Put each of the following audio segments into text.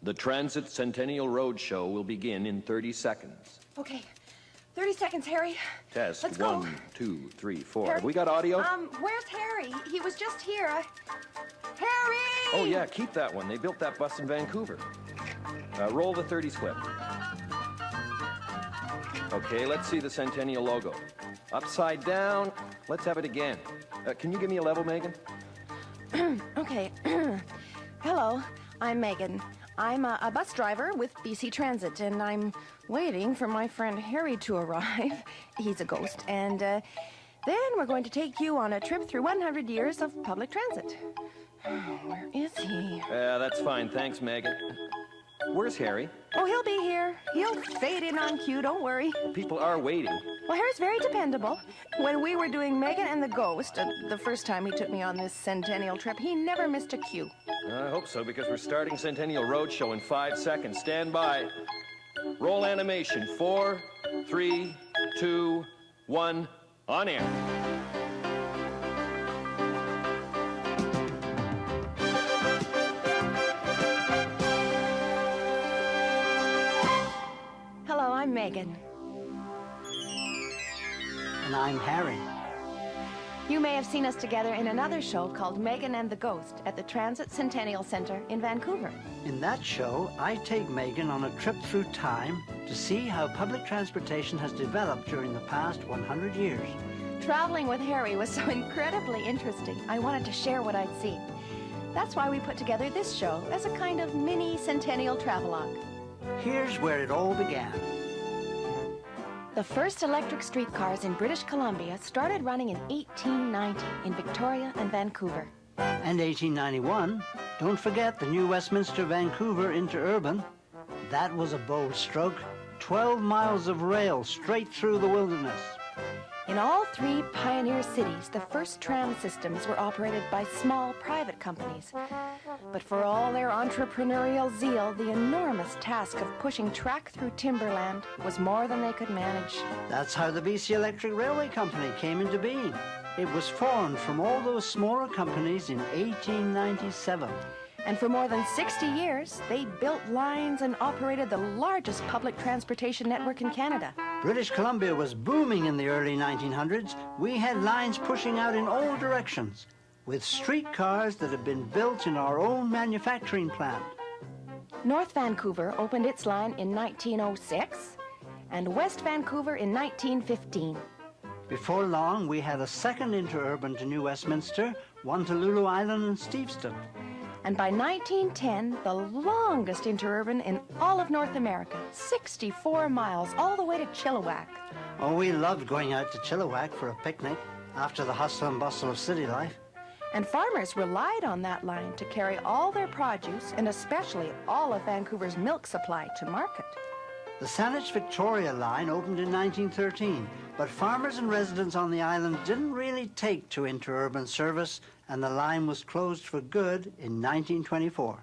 The Transit Centennial Roadshow will begin in 30 seconds. Okay. 30 seconds, Harry. Test. Let's go. 1, 2, 3, 4. Harry, Have we got audio? Where's Harry? He was just here. Harry! Oh, yeah, keep that one. They built that bus in Vancouver. Roll the 30s clip. Okay, let's see the Centennial logo. Upside down. Let's have it again. Can you give me a level, Megan? Okay. Hello, I'm Megan. I'm a bus driver with BC Transit, and I'm waiting for my friend Harry to arrive. He's a ghost. And then we're going to take you on a trip through 100 years of public transit. Where is he? That's fine. Thanks, Megan. Where's Harry? Oh, he'll be here. He'll fade in on cue, don't worry. People are waiting. Well, Harry's very dependable. When we were doing Megan and the Ghost, the first time he took me on this Centennial trip, he never missed a cue. I hope so, because we're starting Centennial Roadshow in 5 seconds. Stand by. Roll animation. 4, 3, 2, 1. On air. Hello, I'm Megan. And I'm Harry. You may have seen us together in another show called Megan and the Ghost at the Transit Centennial Center in Vancouver. In that show, I take Megan on a trip through time to see how public transportation has developed during the past 100 years. Traveling with Harry was so incredibly interesting, I wanted to share what I'd seen. That's why we put together this show as a kind of mini Centennial travelogue. Here's where it all began. The first electric streetcars in British Columbia started running in 1890 in Victoria and Vancouver. And 1891, don't forget the new Westminster-Vancouver interurban. That was a bold stroke. 12 miles of rail straight through the wilderness. In all three pioneer cities, the first tram systems were operated by small private companies. But for all their entrepreneurial zeal, the enormous task of pushing track through timberland was more than they could manage. That's how the BC Electric Railway Company came into being. It was formed from all those smaller companies in 1897. And for more than 60 years, they built lines and operated the largest public transportation network in Canada. British Columbia was booming in the early 1900s. We had lines pushing out in all directions, with streetcars that had been built in our own manufacturing plant. North Vancouver opened its line in 1906, and West Vancouver in 1915. Before long, we had a second interurban to New Westminster, one to Lulu Island and Steveston. And by 1910, the longest interurban in all of North America, 64 miles, all the way to Chilliwack. Oh, we loved going out to Chilliwack for a picnic after the hustle and bustle of city life. And farmers relied on that line to carry all their produce, and especially all of Vancouver's milk supply, to market. The Saanich Victoria line opened in 1913, but farmers and residents on the island didn't really take to interurban service, and the line was closed for good in 1924.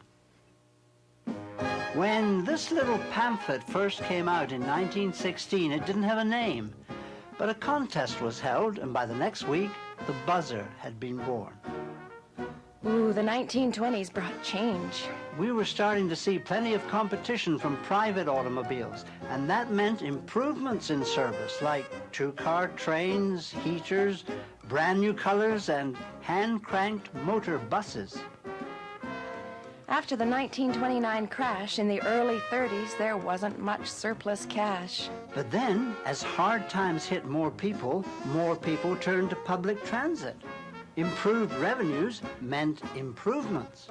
When this little pamphlet first came out in 1916, it didn't have a name, but a contest was held, and by the next week, the buzzer had been born. Ooh, the 1920s brought change. We were starting to see plenty of competition from private automobiles, and that meant improvements in service, like two-car trains, heaters, brand new colors, and hand-cranked motor buses. After the 1929 crash in the early 30s, there wasn't much surplus cash. But then, as hard times hit more people turned to public transit. Improved revenues meant improvements.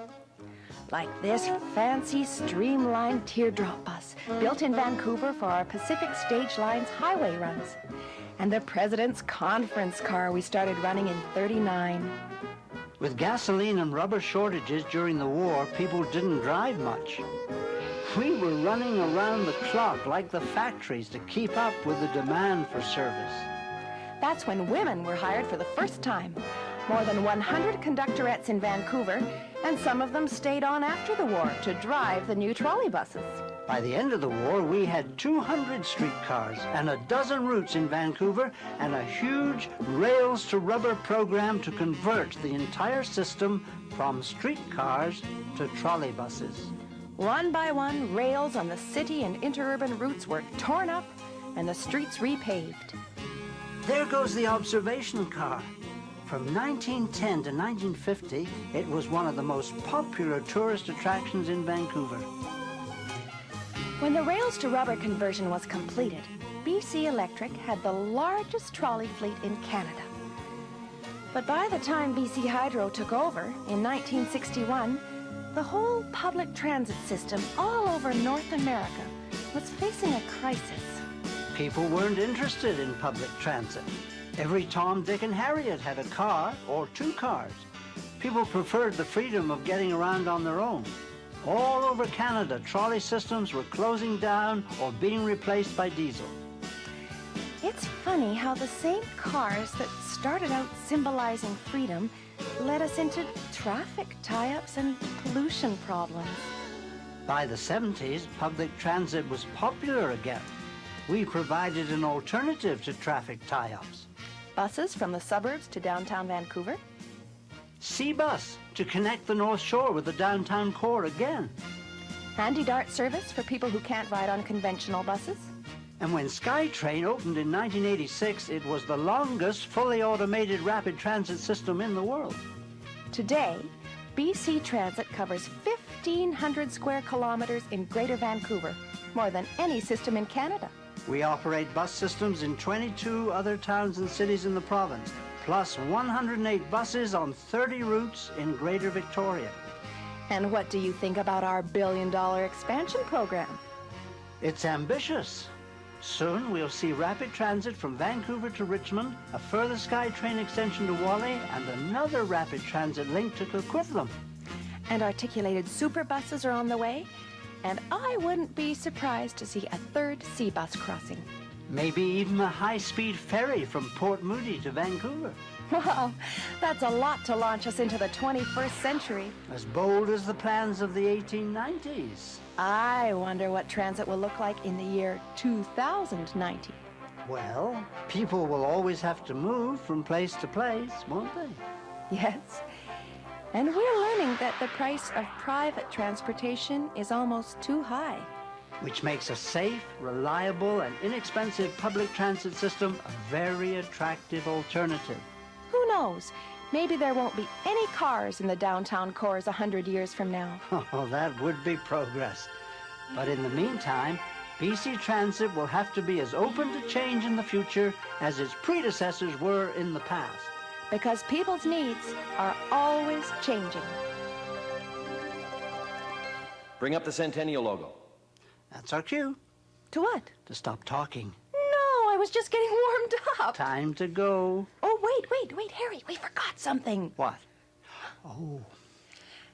Like this fancy streamlined teardrop bus built in Vancouver for our Pacific Stage Line's highway runs. And the President's Conference car we started running in '39. With gasoline and rubber shortages during the war, people didn't drive much. We were running around the clock like the factories to keep up with the demand for service. That's when women were hired for the first time. More than 100 conductorettes in Vancouver, and some of them stayed on after the war to drive the new trolley buses. By the end of the war, we had 200 streetcars and a dozen routes in Vancouver and a huge rails-to-rubber program to convert the entire system from streetcars to trolley buses. One by one, rails on the city and interurban routes were torn up and the streets repaved. There goes the observation car. From 1910 to 1950, it was one of the most popular tourist attractions in Vancouver. When the rails to rubber conversion was completed, BC Electric had the largest trolley fleet in Canada. But by the time BC Hydro took over in 1961, the whole public transit system all over North America was facing a crisis. People weren't interested in public transit. Every Tom, Dick, and Harriet had a car or two cars. People preferred the freedom of getting around on their own. All over Canada, trolley systems were closing down or being replaced by diesel. It's funny how the same cars that started out symbolizing freedom led us into traffic tie-ups and pollution problems. By the 70s, public transit was popular again. We provided an alternative to traffic tie-ups. Buses from the suburbs to downtown Vancouver. C-Bus to connect the North Shore with the downtown core again. Handy Dart service for people who can't ride on conventional buses. And when SkyTrain opened in 1986, it was the longest fully automated rapid transit system in the world. Today, BC Transit covers 1,500 square kilometers in Greater Vancouver, more than any system in Canada. We operate bus systems in 22 other towns and cities in the province, plus 108 buses on 30 routes in Greater Victoria. And what do you think about our billion-dollar expansion program? It's ambitious. Soon we'll see rapid transit from Vancouver to Richmond, a further SkyTrain extension to Wally, and another rapid transit link to Coquitlam. And articulated super buses are on the way, and I wouldn't be surprised to see a third C-Bus crossing. Maybe even a high-speed ferry from Port Moody to Vancouver. Wow, that's a lot to launch us into the 21st century. As bold as the plans of the 1890s. I wonder what transit will look like in the year 2090. Well, people will always have to move from place to place, won't they? Yes. And we're learning that the price of private transportation is almost too high. Which makes a safe, reliable, and inexpensive public transit system a very attractive alternative. Who knows? Maybe there won't be any cars in the downtown cores 100 years from now. Oh, that would be progress. But in the meantime, BC Transit will have to be as open to change in the future as its predecessors were in the past. Because people's needs are always changing. Bring up the Centennial logo. That's our cue. To what? To stop talking. No, I was just getting warmed up. Time to go. Oh, wait, Harry, we forgot something. What? Oh.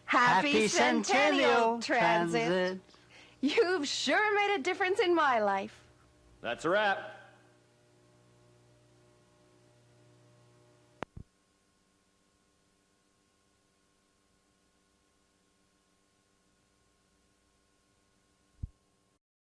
Happy Centennial, Transit. You've sure made a difference in my life. That's a wrap.